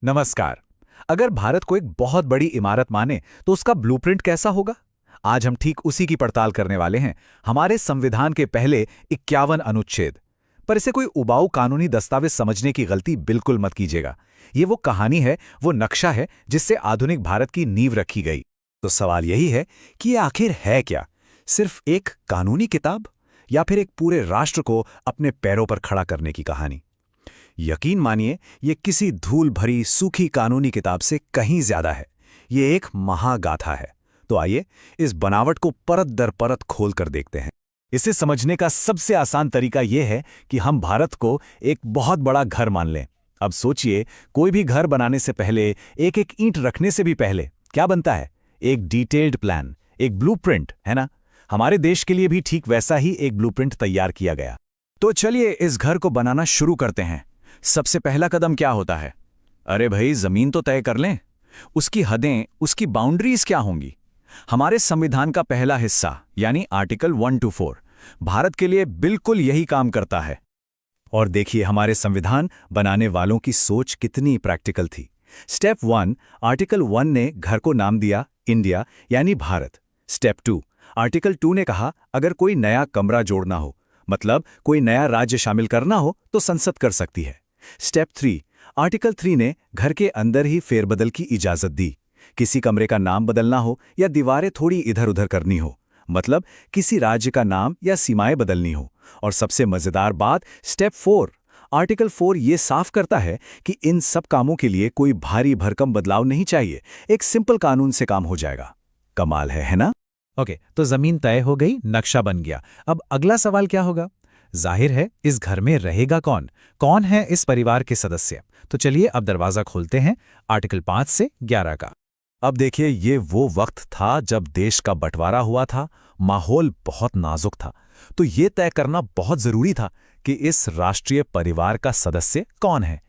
नमस्कार। अगर भारत को एक बहुत बड़ी इमारत माने तो उसका ब्लूप्रिंट कैसा होगा? आज हम ठीक उसी की पड़ताल करने वाले हैं, हमारे संविधान के पहले 51 अनुच्छेद। पर इसे कोई उबाऊ कानूनी दस्तावेज समझने की गलती बिल्कुल मत कीजिएगा। ये वो कहानी है, वो नक्शा है जिससे आधुनिक भारत की नींव रखी गई। तो सवाल यही है कि ये आखिर है क्या? सिर्फ एक कानूनी किताब या फिर एक पूरे राष्ट्र को अपने पैरों पर खड़ा करने की कहानी? यकीन मानिए, ये किसी धूल भरी सूखी कानूनी किताब से कहीं ज्यादा है। ये एक महागाथा है। तो आइए इस बनावट को परत दर परत खोल कर देखते हैं। इसे समझने का सबसे आसान तरीका यह है कि हम भारत को एक बहुत बड़ा घर मान लें। अब सोचिए, कोई भी घर बनाने से पहले, एक एक ईंट रखने से भी पहले क्या बनता है? एक डिटेल्ड प्लान, एक ब्लूप्रिंट, है ना? हमारे देश के लिए भी ठीक वैसा ही एक ब्लूप्रिंट तैयार किया गया। तो चलिए इस घर को बनाना शुरू करते हैं। सबसे पहला कदम क्या होता है? अरे भाई, जमीन तो तय कर लें। उसकी हदें, उसकी बाउंड्रीज क्या होंगी? हमारे संविधान का पहला हिस्सा यानी आर्टिकल 124 भारत के लिए बिल्कुल यही काम करता है। और देखिए हमारे संविधान बनाने वालों की सोच कितनी प्रैक्टिकल थी। स्टेप 1, आर्टिकल 1 ने घर को नाम दिया इंडिया यानी भारत। स्टेप 2, आर्टिकल 2 ने कहा अगर कोई नया कमरा जोड़ना हो, मतलब कोई नया राज्य शामिल करना हो, तो संसद कर सकती है। स्टेप 3, आर्टिकल 3 ने घर के अंदर ही फेरबदल की इजाजत दी। किसी कमरे का नाम बदलना हो या दीवारें थोड़ी इधर उधर करनी हो, मतलब किसी राज्य का नाम या सीमाएं बदलनी हो। और सबसे मजेदार बात, स्टेप 4, आर्टिकल 4 ये साफ करता है कि इन सब कामों के लिए कोई भारी भरकम बदलाव नहीं चाहिए। एक सिंपल कानून से काम हो जाएगा। कमाल है ना? ओके, तो जमीन तय हो गई, नक्शा बन गया। अब अगला सवाल क्या होगा? जाहिर है, इस घर में रहेगा कौन? कौन है इस परिवार के सदस्य? तो चलिए अब दरवाजा खोलते हैं आर्टिकल 5 से 11 का। अब देखिए, ये वो वक्त था जब देश का बंटवारा हुआ था, माहौल बहुत नाजुक था। तो ये तय करना बहुत जरूरी था कि इस राष्ट्रीय परिवार का सदस्य कौन है।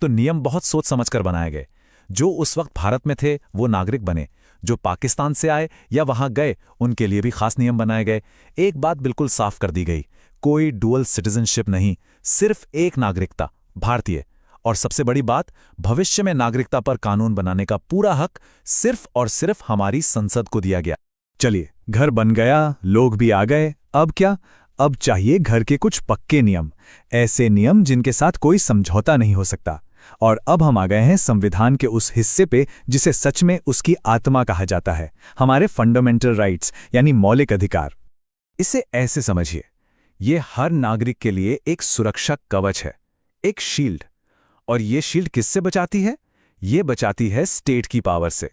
तो नियम बहुत सोच समझकर बनाए गए। जो उस वक्त भारत में थे वो नागरिक बने, जो पाकिस्तान से आए या वहां गए उनके लिए भी खास नियम बनाए गए। एक बात बिल्कुल साफ कर दी गई, कोई डुअल सिटीजनशिप नहीं, सिर्फ एक नागरिकता, भारतीय। और सबसे बड़ी बात, भविष्य में नागरिकता पर कानून बनाने का पूरा हक सिर्फ और सिर्फ हमारी संसद को दिया गया। चलिए, घर बन गया, लोग भी आ गए। अब क्या? अब चाहिए घर के कुछ पक्के नियम, ऐसे नियम जिनके साथ कोई समझौता नहीं हो सकता। और अब हम आ गए हैं संविधान के उस हिस्से पे जिसे सच में उसकी आत्मा कहा जाता है, हमारे फंडामेंटल राइट्स यानी मौलिक अधिकार। इसे ऐसे समझिए, ये हर नागरिक के लिए एक सुरक्षा कवच है, एक शील्ड। और ये शील्ड किससे बचाती है? ये बचाती है स्टेट की पावर से।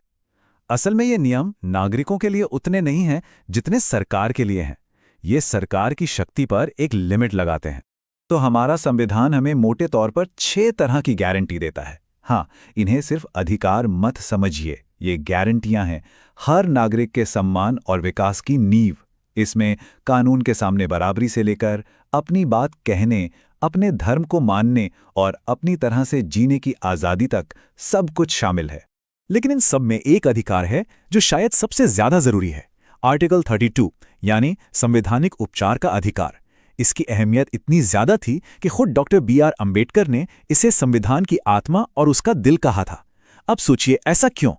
असल में ये नियम नागरिकों के लिए उतने नहीं हैं जितने सरकार के लिए हैं। ये सरकार की शक्ति पर एक लिमिट लगाते हैं। तो हमारा संविधान हमें मोटे तौर पर 6 तरह की गारंटी देता है। हाँ, इन्हें सिर्फ अधिकार मत समझिए, ये गारंटियां हैं हर नागरिक के सम्मान और विकास की नींव। इसमें कानून के सामने बराबरी से लेकर अपनी बात कहने, अपने धर्म को मानने और अपनी तरह से जीने की आज़ादी तक सब कुछ शामिल है। लेकिन इन सब में एक अधिकार है जो शायद सबसे ज्यादा जरूरी है, आर्टिकल 32 यानी संवैधानिक उपचार का अधिकार। इसकी अहमियत इतनी ज्यादा थी कि खुद डॉक्टर BR अम्बेडकर ने इसे संविधान की आत्मा और उसका दिल कहा था। अब सोचिए, ऐसा क्यों?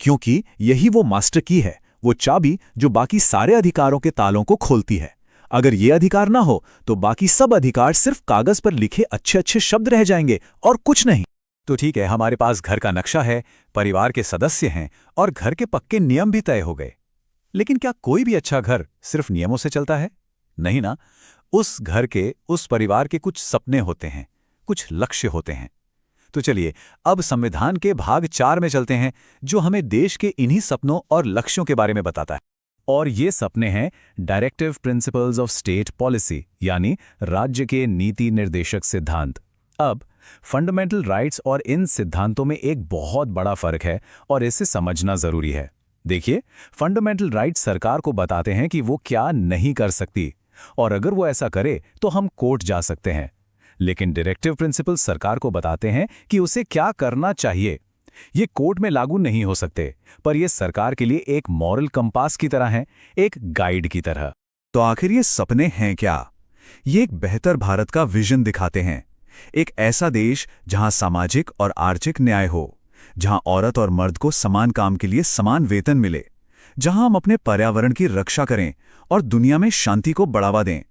क्योंकि यही वो मास्टर की है, वो चाबी जो बाकी सारे अधिकारों के तालों को खोलती है। अगर ये अधिकार ना हो तो बाकी सब अधिकार सिर्फ कागज पर लिखे अच्छे अच्छे शब्द रह जाएंगे और कुछ नहीं। तो ठीक है, हमारे पास घर का नक्शा है, परिवार के सदस्य हैं और घर के पक्के नियम भी तय हो गए। लेकिन क्या कोई भी अच्छा घर सिर्फ नियमों से चलता है? नहीं ना। उस घर के, उस परिवार के कुछ सपने होते हैं, कुछ लक्ष्य होते हैं। तो चलिए अब संविधान के भाग 4 में चलते हैं, जो हमें देश के इन्हीं सपनों और लक्ष्यों के बारे में बताता है। और ये सपने हैं directive principles of state policy यानी राज्य के नीति निर्देशक सिद्धांत। अब फंडामेंटल राइट्स और इन सिद्धांतों में एक बहुत बड़ा फर्क है और इसे समझना जरूरी है। देखिए, फंडामेंटल राइट्स सरकार को बताते हैं कि वो क्या नहीं कर सकती, और अगर वो ऐसा करे तो हम कोर्ट जा सकते हैं। लेकिन डायरेक्टिव प्रिंसिपल्स सरकार को बताते हैं कि उसे क्या करना चाहिए। ये कोर्ट में लागू नहीं हो सकते, पर ये सरकार के लिए एक मॉरल कंपास की तरह है, एक गाइड की तरह। तो आखिर ये सपने हैं क्या? ये एक बेहतर भारत का विजन दिखाते हैं। एक ऐसा देश जहां सामाजिक और आर्थिक न्याय हो, जहां औरत और मर्द को समान काम के लिए समान वेतन मिले, जहां हम अपने पर्यावरण की रक्षा करें और दुनिया में शांति को बढ़ावा दें।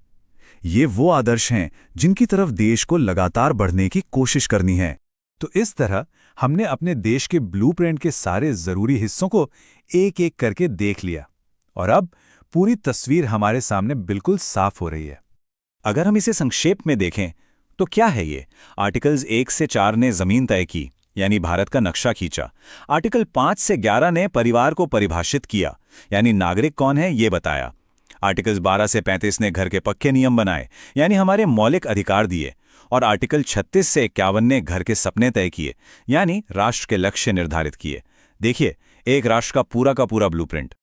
ये वो आदर्श हैं जिनकी तरफ देश को लगातार बढ़ने की कोशिश करनी है। तो इस तरह हमने अपने देश के ब्लूप्रिंट के सारे जरूरी हिस्सों को एक एक करके देख लिया और अब पूरी तस्वीर हमारे सामने बिल्कुल साफ हो रही है। अगर हम इसे संक्षेप में देखें तो क्या है ये? आर्टिकल्स 1 से 4 ने जमीन तय की, यानी भारत का नक्शा खींचा। आर्टिकल 5 से 11 ने परिवार को परिभाषित किया, यानी नागरिक कौन है ये बताया। आर्टिकल्स 12 से 35 ने घर के पक्के नियम बनाए, यानी हमारे मौलिक अधिकार दिए। और आर्टिकल 36 से 51 ने घर के सपने तय किए, यानी राष्ट्र के लक्ष्य निर्धारित किए। देखिए, एक राष्ट्र का पूरा ब्लूप्रिंट।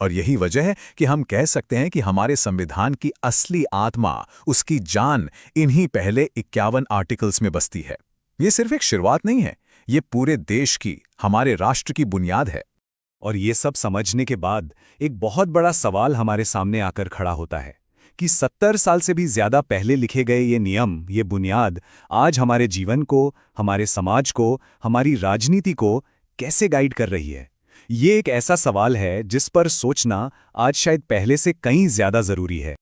और यही वजह है कि हम कह सकते हैं कि हमारे संविधान की असली आत्मा, उसकी जान इन्हीं पहले 51 आर्टिकल्स में बसती है। ये सिर्फ एक शुरुआत नहीं है, ये पूरे देश की, हमारे राष्ट्र की बुनियाद है। और ये सब समझने के बाद एक बहुत बड़ा सवाल हमारे सामने आकर खड़ा होता है कि 70 साल से भी ज्यादा पहले लिखे गए ये नियम, ये बुनियाद आज हमारे जीवन को, हमारे समाज को, हमारी राजनीति को कैसे गाइड कर रही है। ये एक ऐसा सवाल है जिस पर सोचना आज शायद पहले से कहीं ज्यादा जरूरी है।